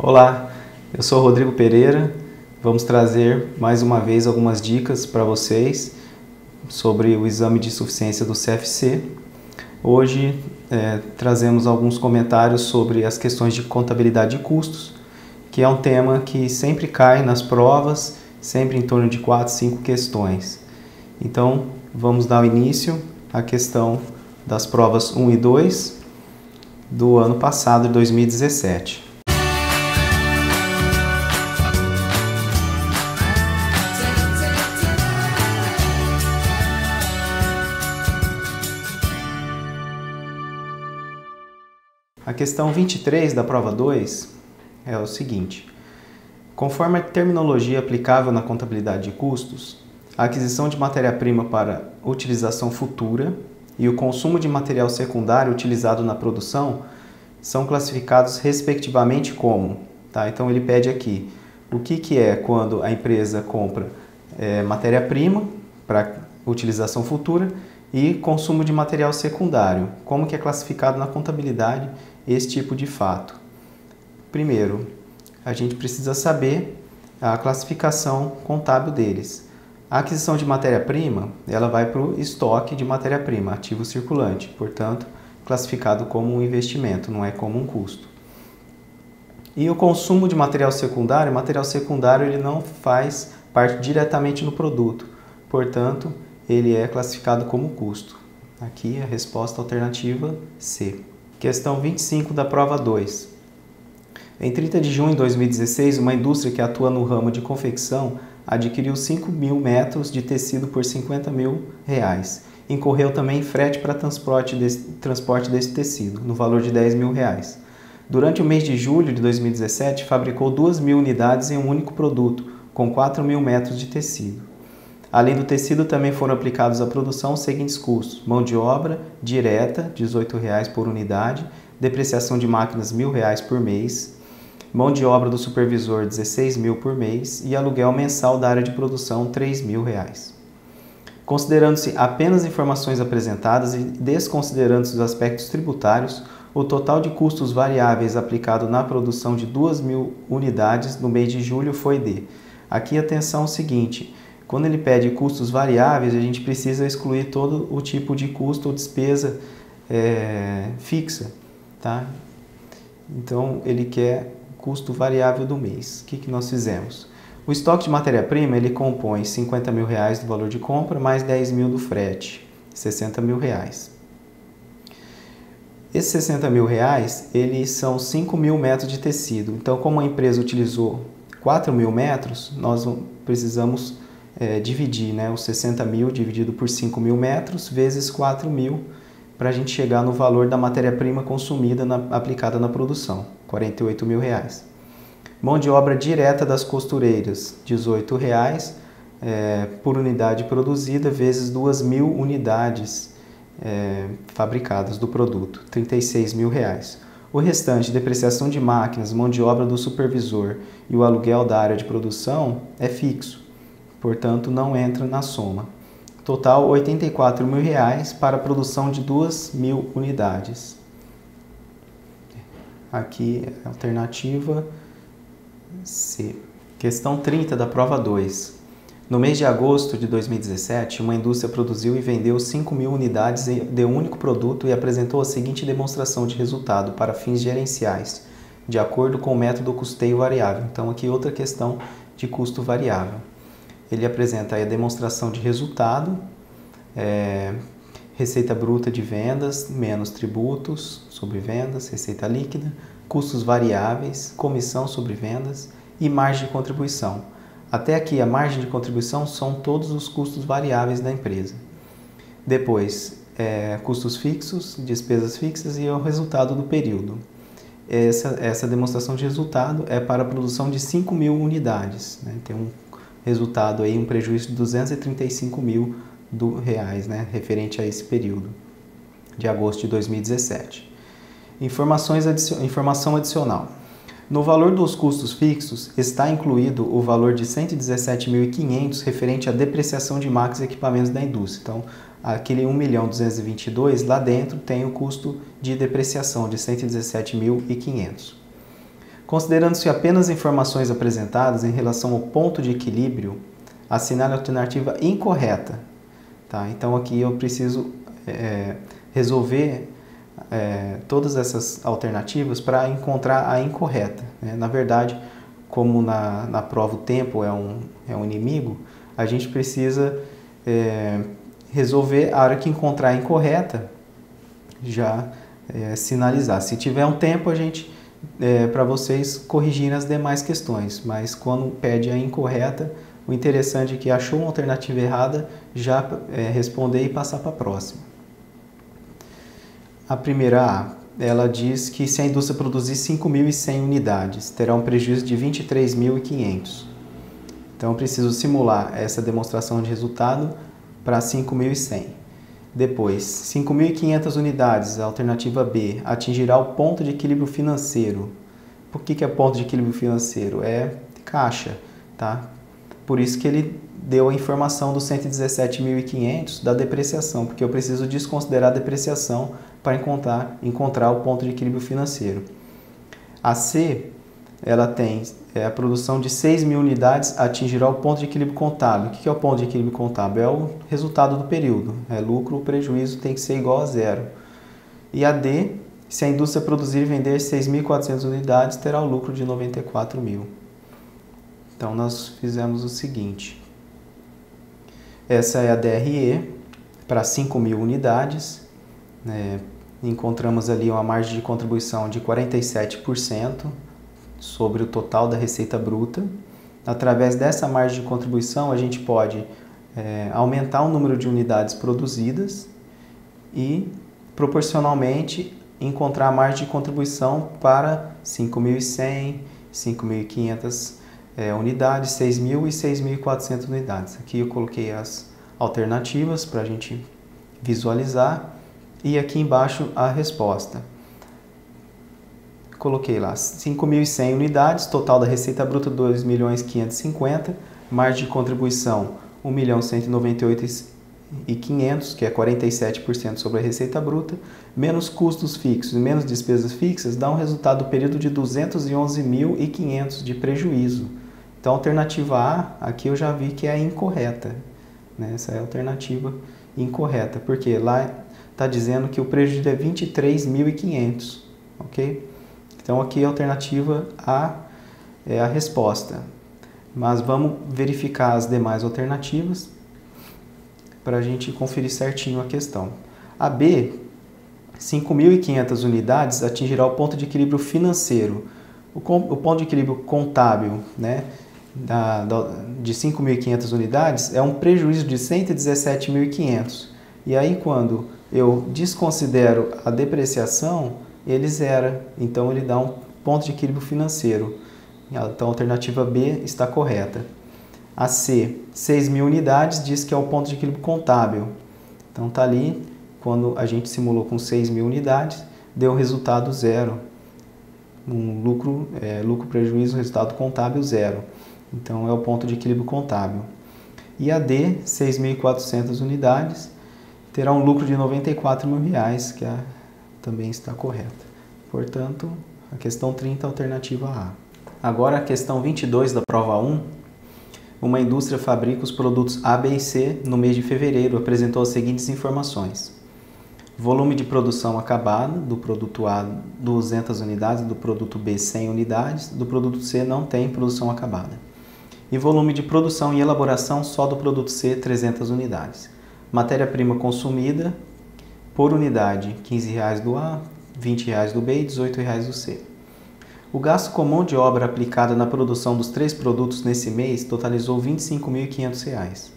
Olá, eu sou Rodrigo Pereira. Vamos trazer mais uma vez algumas dicas para vocês sobre o exame de suficiência do CFC. Hoje trazemos alguns comentários sobre as questões de contabilidade de custos, que é um tema que sempre cai nas provas, sempre em torno de 4, 5 questões. Então, vamos dar início à questão das provas 1 e 2 do ano passado, 2017. A questão 23 da prova 2 é o seguinte: conforme a terminologia aplicável na contabilidade de custos, a aquisição de matéria-prima para utilização futura e o consumo de material secundário utilizado na produção são classificados respectivamente como, tá? Então ele pede aqui o que é quando a empresa compra matéria-prima para utilização futura e consumo de material secundário, como que é classificado na contabilidade esse tipo de fato. Primeiro, a gente precisa saber a classificação contábil deles. A aquisição de matéria-prima, ela vai para o estoque de matéria-prima, ativo circulante, portanto, classificado como um investimento, não é como um custo. E o consumo de material secundário ele não faz parte diretamente no produto, portanto, ele é classificado como custo. Aqui a resposta alternativa C. Questão 25 da prova 2. Em 30 de junho de 2016, uma indústria que atua no ramo de confecção adquiriu 5.000 metros de tecido por R$50.000. Incorreu também frete para transporte desse tecido, no valor de R$10.000. Durante o mês de julho de 2017, fabricou 2.000 unidades em um único produto, com 4.000 metros de tecido. Além do tecido, também foram aplicados à produção os seguintes custos: mão de obra direta, R$18 por unidade, depreciação de máquinas R$1.000 por mês, mão de obra do supervisor R$16.000 por mês e aluguel mensal da área de produção R$3.000. Considerando-se apenas informações apresentadas e desconsiderando-se os aspectos tributários, o total de custos variáveis aplicado na produção de 2.000 unidades no mês de julho foi de... Aqui atenção ao seguinte: quando ele pede custos variáveis, a gente precisa excluir todo o tipo de custo ou despesa fixa, tá? Então, ele quer custo variável do mês. O que nós fizemos? O estoque de matéria-prima, ele compõe R$50.000 do valor de compra, mais R$10.000 do frete, R$60.000. Esses R$60.000, eles são 5.000 metros de tecido. Então, como a empresa utilizou 4.000 metros, nós precisamos dividir, né, os 60.000 dividido por 5.000 metros vezes 4.000 para a gente chegar no valor da matéria-prima consumida aplicada na produção, R$48.000. Mão de obra direta das costureiras, R$18 por unidade produzida vezes 2.000 unidades fabricadas do produto, R$36.000. O restante, depreciação de máquinas, mão de obra do supervisor e o aluguel da área de produção é fixo, portanto não entra na soma. Total, R$84.000 para a produção de 2.000 unidades. Aqui é a alternativa C. Questão 30 da prova 2. No mês de agosto de 2017, uma indústria produziu e vendeu 5.000 unidades de um único produto e apresentou a seguinte demonstração de resultado para fins gerenciais, de acordo com o método custeio variável. Então, aqui outra questão de custo variável. Ele apresenta aí a demonstração de resultado, receita bruta de vendas, menos tributos sobre vendas, receita líquida, custos variáveis, comissão sobre vendas e margem de contribuição. Até aqui, a margem de contribuição são todos os custos variáveis da empresa. Depois, custos fixos, despesas fixas e o resultado do período. Essa demonstração de resultado é para a produção de 5.000 unidades, né? Tem um resultado aí, um prejuízo de R$235.000, né, referente a esse período de agosto de 2017. Informação adicional. No valor dos custos fixos está incluído o valor de R$117.500 referente à depreciação de máquinas e equipamentos da indústria. Então, aquele 1.222.000 lá dentro tem o custo de depreciação de R$117.500. Considerando-se apenas informações apresentadas em relação ao ponto de equilíbrio, assinale a alternativa incorreta. Tá? Então aqui eu preciso resolver todas essas alternativas para encontrar a incorreta. Né? Na verdade, como na prova o tempo é um inimigo, a gente precisa resolver, a hora que encontrar a incorreta, já sinalizar. Se tiver um tempo, a gente para vocês corrigirem as demais questões, mas quando pede a incorreta, o interessante é que achou uma alternativa errada, já responder e passar para a próxima. A primeira A, ela diz que se a indústria produzir 5.100 unidades, terá um prejuízo de 23.500. Então, eu preciso simular essa demonstração de resultado para 5.100. Depois, 5.500 unidades, a alternativa B, atingirá o ponto de equilíbrio financeiro. Por que é ponto de equilíbrio financeiro? É caixa, tá? Por isso que ele deu a informação dos 117.500 da depreciação, porque eu preciso desconsiderar a depreciação para encontrar o ponto de equilíbrio financeiro. A C, ela tem a produção de 6.000 unidades, atingirá o ponto de equilíbrio contábil. O que é o ponto de equilíbrio contábil? É o resultado do período. Lucro ou prejuízo tem que ser igual a zero. E a D, se a indústria produzir e vender 6.400 unidades, terá o lucro de 94.000. Então, nós fizemos o seguinte. Essa é a DRE para 5.000 unidades. Encontramos ali uma margem de contribuição de 47% sobre o total da receita bruta. Através dessa margem de contribuição, a gente pode aumentar o número de unidades produzidas e, proporcionalmente, encontrar a margem de contribuição para 5.100, 5.500 unidades, 6.000 e 6.400 unidades. Aqui eu coloquei as alternativas para a gente visualizar e aqui embaixo a resposta. Coloquei lá 5.100 unidades, total da receita bruta 2.550.000, margem de contribuição 1.198.500, que é 47% sobre a receita bruta, menos custos fixos e menos despesas fixas, dá um resultado do período de 211.500 de prejuízo. Então a alternativa A, aqui eu já vi que é incorreta, né? Essa é a alternativa incorreta, porque lá está dizendo que o prejuízo é 23.500, ok? Então aqui a alternativa A é a resposta, mas vamos verificar as demais alternativas para a gente conferir certinho a questão. A B, 5.500 unidades atingirá o ponto de equilíbrio financeiro. O ponto de equilíbrio contábil, né, de 5.500 unidades é um prejuízo de 117.500. E aí quando eu desconsidero a depreciação, ele zera, então ele dá um ponto de equilíbrio financeiro. Então a alternativa B está correta. A C, 6.000 unidades, diz que é o ponto de equilíbrio contábil. Então está ali, quando a gente simulou com 6.000 unidades, deu resultado zero. Um lucro, prejuízo, resultado contábil zero. Então é o ponto de equilíbrio contábil. E a D, 6.400 unidades, terá um lucro de R$ 94.000, que também está correta. Portanto, a questão 30, alternativa A. Agora a questão 22 da prova 1. Uma indústria fabrica os produtos A, B e C no mês de fevereiro, apresentou as seguintes informações. Volume de produção acabado, do produto A 200 unidades, do produto B 100 unidades, do produto C não tem produção acabada. E volume de produção e elaboração só do produto C 300 unidades. Matéria-prima consumida por unidade, R$ 15,00 do A, R$ 20,00 do B e R$ 18,00 do C. O gasto com mão de obra aplicada na produção dos três produtos nesse mês totalizou R$ 25.500.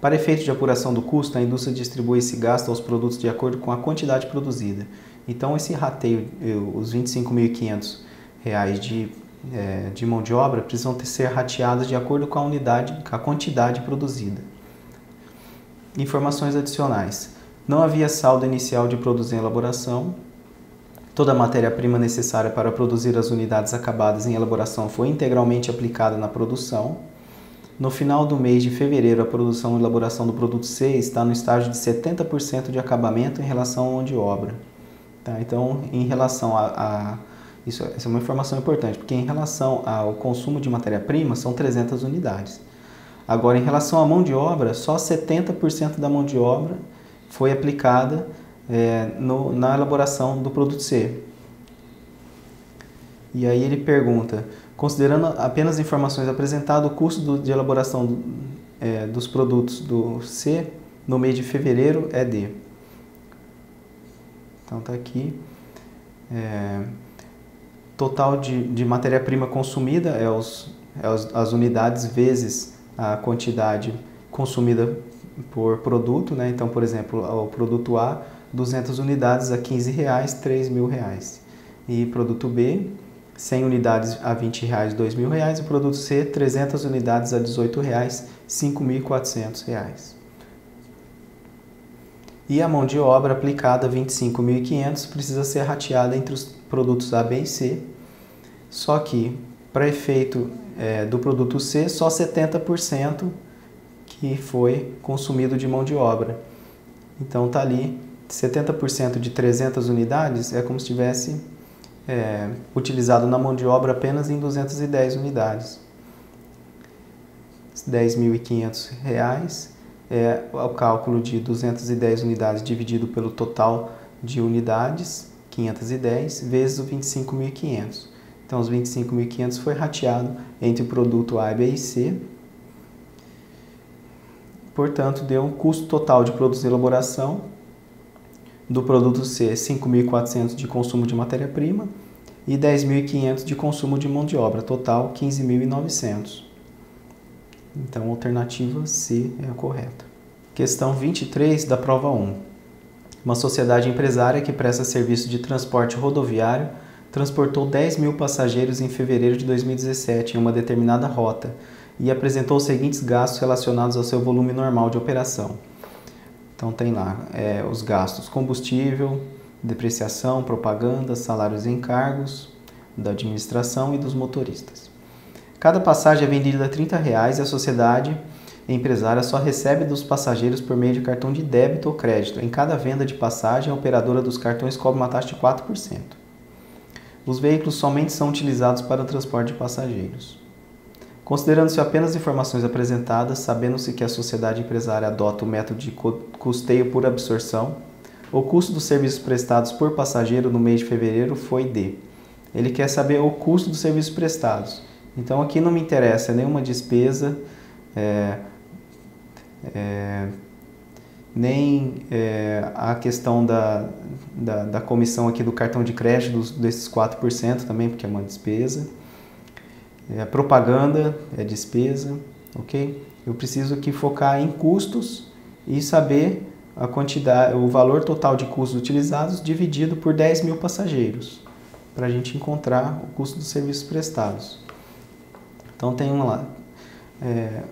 Para efeito de apuração do custo, a indústria distribui esse gasto aos produtos de acordo com a quantidade produzida. Então, esse rateio, os R$ 25.500 de mão de obra, precisam ser rateados de acordo com a quantidade produzida. Informações adicionais. Não havia saldo inicial de produtos em elaboração. Toda a matéria-prima necessária para produzir as unidades acabadas em elaboração foi integralmente aplicada na produção. No final do mês de fevereiro, a produção e elaboração do produto C está no estágio de 70% de acabamento em relação à mão de obra. Tá? Então, em relação a Essa é uma informação importante, porque em relação ao consumo de matéria-prima, são 300 unidades. Agora, em relação à mão de obra, só 70% da mão de obra foi aplicada na elaboração do produto C. E aí ele pergunta, considerando apenas as informações apresentadas, o custo de elaboração dos produtos do C no mês de fevereiro é D. Então está aqui. Total de matéria-prima consumida as unidades vezes a quantidade consumida por produto, né? Então, por exemplo, o produto A, 200 unidades a R$15, R$3.000. E produto B, 100 unidades a R$20, R$2.000. E produto C, 300 unidades a R$18, R$5.400. E a mão de obra aplicada, 25.500, precisa ser rateada entre os produtos A, B e C. Só que, para efeito do produto C, só 70% que foi consumido de mão de obra. Então está ali, 70% de 300 unidades é como se tivesse utilizado na mão de obra apenas em 210 unidades. R$10.500 é o cálculo de 210 unidades dividido pelo total de unidades, 510, vezes o 25.500. Então, os 25.500 foi rateado entre o produto A, B e C. Portanto, deu um custo total de produtos de elaboração do produto C, 5.400 de consumo de matéria-prima e 10.500 de consumo de mão de obra, total 15.900. Então, a alternativa C é a correta. Questão 23 da prova 1. Uma sociedade empresária que presta serviço de transporte rodoviário transportou 10.000 passageiros em fevereiro de 2017 em uma determinada rota e apresentou os seguintes gastos relacionados ao seu volume normal de operação. Então tem lá os gastos: combustível, depreciação, propaganda, salários e encargos da administração e dos motoristas. Cada passagem é vendida a R$30 e a sociedade empresária só recebe dos passageiros por meio de cartão de débito ou crédito. Em cada venda de passagem, a operadora dos cartões cobra uma taxa de 4%. Os veículos somente são utilizados para o transporte de passageiros. Considerando-se apenas informações apresentadas, sabendo-se que a sociedade empresária adota o método de custeio por absorção, o custo dos serviços prestados por passageiro no mês de fevereiro foi D. Ele quer saber o custo dos serviços prestados. Então aqui não me interessa nenhuma despesa, nem a questão da comissão aqui do cartão de crédito desses 4% também, porque é uma despesa. Propaganda é despesa, ok? Eu preciso aqui focar em custos e saber a quantidade, o valor total de custos utilizados dividido por 10.000 passageiros, para a gente encontrar o custo dos serviços prestados. Então tem lá,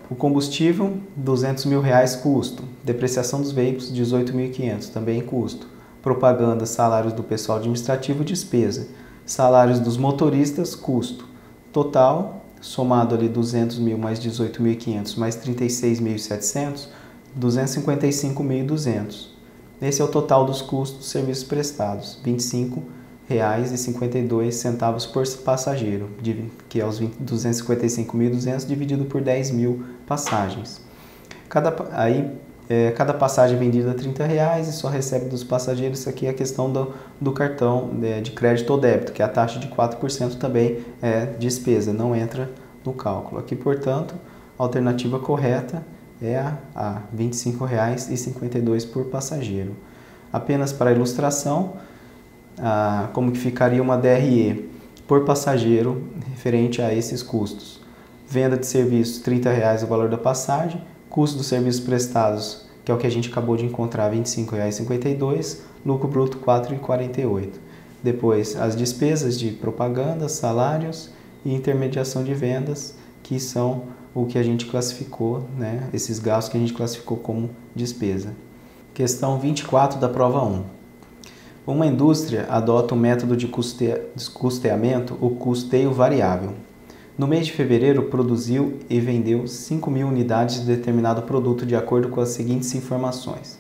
o combustível, R$200.000 custo, depreciação dos veículos, 18.500, também custo, propaganda, salários do pessoal administrativo, despesa, salários dos motoristas, custo, total, somado ali 200.000 mais 18.500 mais 36.700, 255.200. Esse é o total dos custos dos serviços prestados, R$25,52 por passageiro, que é os 255.200 dividido por 10.000 passagens. Cada passagem é vendida a R$30 e só recebe dos passageiros. Isso aqui é a questão do cartão de crédito ou débito, que a taxa de 4% também é despesa, não entra no cálculo. Aqui, portanto, a alternativa correta é a R$ 25,52 por passageiro. Apenas para ilustração, como que ficaria uma DRE por passageiro referente a esses custos. Venda de serviços, R$30 o valor da passagem. Custo dos serviços prestados, que é o que a gente acabou de encontrar, R$ 25,52. Lucro bruto, R$ 4,48. Depois, as despesas de propaganda, salários e intermediação de vendas, que são o que a gente classificou, né? Esses gastos que a gente classificou como despesa. Questão 24 da prova 1. Uma indústria adota o método de custeamento, o custeio variável. No mês de fevereiro, produziu e vendeu 5.000 unidades de determinado produto de acordo com as seguintes informações.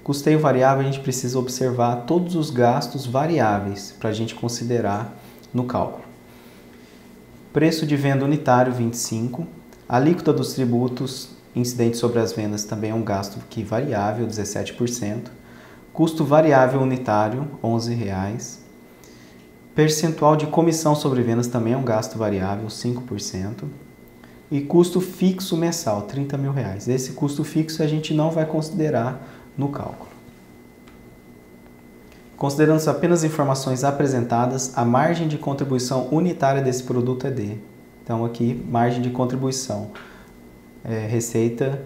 Custeio variável, a gente precisa observar todos os gastos variáveis para a gente considerar no cálculo. Preço de venda unitário, 25. Alíquota dos tributos incidentes sobre as vendas também é um gasto que variável, 17%. Custo variável unitário, R$ 11,00. Percentual de comissão sobre vendas também é um gasto variável, 5%. E custo fixo mensal, R$ 30.000. Esse custo fixo a gente não vai considerar no cálculo. Considerando apenas informações apresentadas, a margem de contribuição unitária desse produto é D. Então aqui, margem de contribuição, receita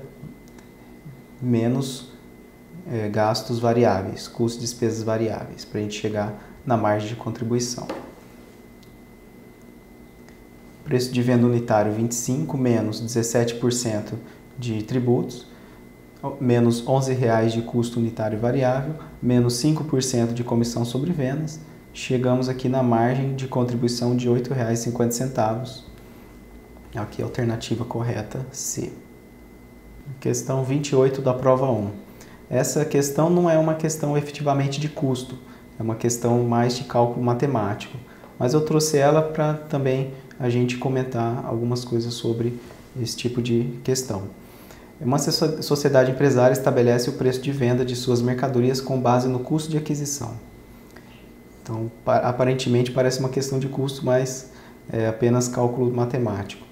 menos gastos variáveis, custos e despesas variáveis, para a gente chegar na margem de contribuição. Preço de venda unitário 25 menos 17% de tributos, menos R$ 11,00 de custo unitário variável, menos 5% de comissão sobre vendas, chegamos aqui na margem de contribuição de R$ 8,50. Aqui a alternativa correta, C. Questão 28 da prova 1. Essa questão não é uma questão efetivamente de custo, é uma questão mais de cálculo matemático, mas eu trouxe ela para também a gente comentar algumas coisas sobre esse tipo de questão. Uma sociedade empresária estabelece o preço de venda de suas mercadorias com base no custo de aquisição. Então, aparentemente parece uma questão de custo, mas é apenas cálculo matemático.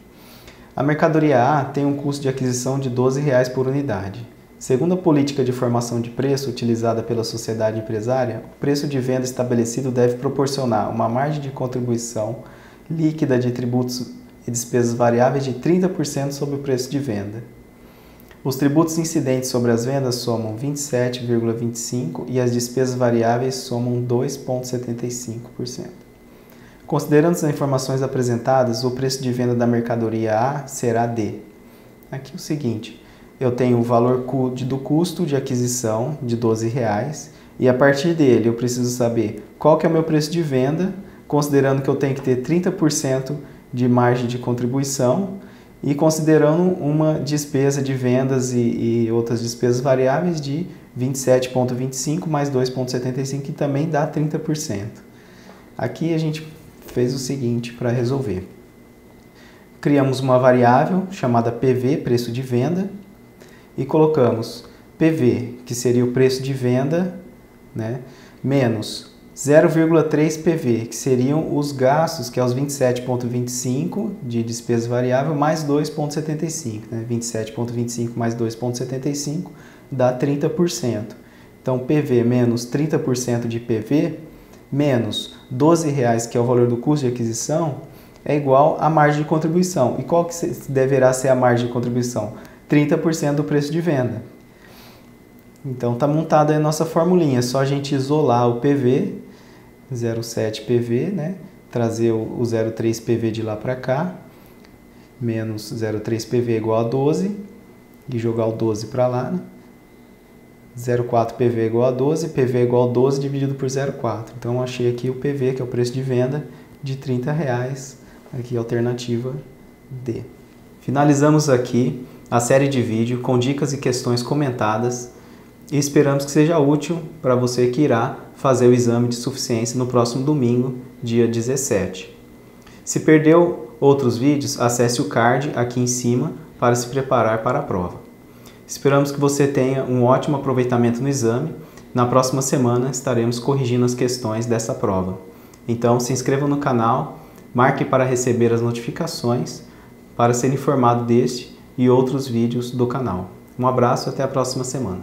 A mercadoria A tem um custo de aquisição de R$ 12,00 por unidade. Segundo a política de formação de preço utilizada pela sociedade empresária, o preço de venda estabelecido deve proporcionar uma margem de contribuição líquida de tributos e despesas variáveis de 30% sobre o preço de venda. Os tributos incidentes sobre as vendas somam 27,25% e as despesas variáveis somam 2,75%. Considerando as informações apresentadas, o preço de venda da mercadoria A será D. Aqui é o seguinte, eu tenho o valor do custo de aquisição de R$ 12,00 e a partir dele eu preciso saber qual que é o meu preço de venda, considerando que eu tenho que ter 30% de margem de contribuição e considerando uma despesa de vendas e outras despesas variáveis de 27,25 mais 2,75, que também dá 30%. Aqui a gente fez o seguinte para resolver. Criamos uma variável chamada PV, preço de venda, e colocamos PV, que seria o preço de venda, né, menos 0,3 PV, que seriam os gastos, que é os 27,25 de despesa variável, mais 2,75. Né? 27,25 mais 2,75 dá 30%. Então, PV menos 30% de PV, menos R$ 12,00, que é o valor do custo de aquisição, é igual à margem de contribuição. E qual que deverá ser a margem de contribuição? 30% do preço de venda. Então está montada aí a nossa formulinha, é só a gente isolar o PV, 0,7 PV, né? Trazer o 0,3 PV de lá para cá, menos 0,3 PV igual a 12, e jogar o 12 para lá, né? 0,4 PV igual a 12, PV igual a 12 dividido por 0,4. Então eu achei aqui o PV, que é o preço de venda, de R$ 30,00, aqui a alternativa D. Finalizamos aqui a série de vídeo com dicas e questões comentadas e esperamos que seja útil para você que irá fazer o exame de suficiência no próximo domingo, dia 17. Se perdeu outros vídeos, acesse o card aqui em cima para se preparar para a prova. Esperamos que você tenha um ótimo aproveitamento no exame. Na próxima semana estaremos corrigindo as questões dessa prova. Então se inscreva no canal, marque para receber as notificações, para ser informado deste e outros vídeos do canal. Um abraço e até a próxima semana.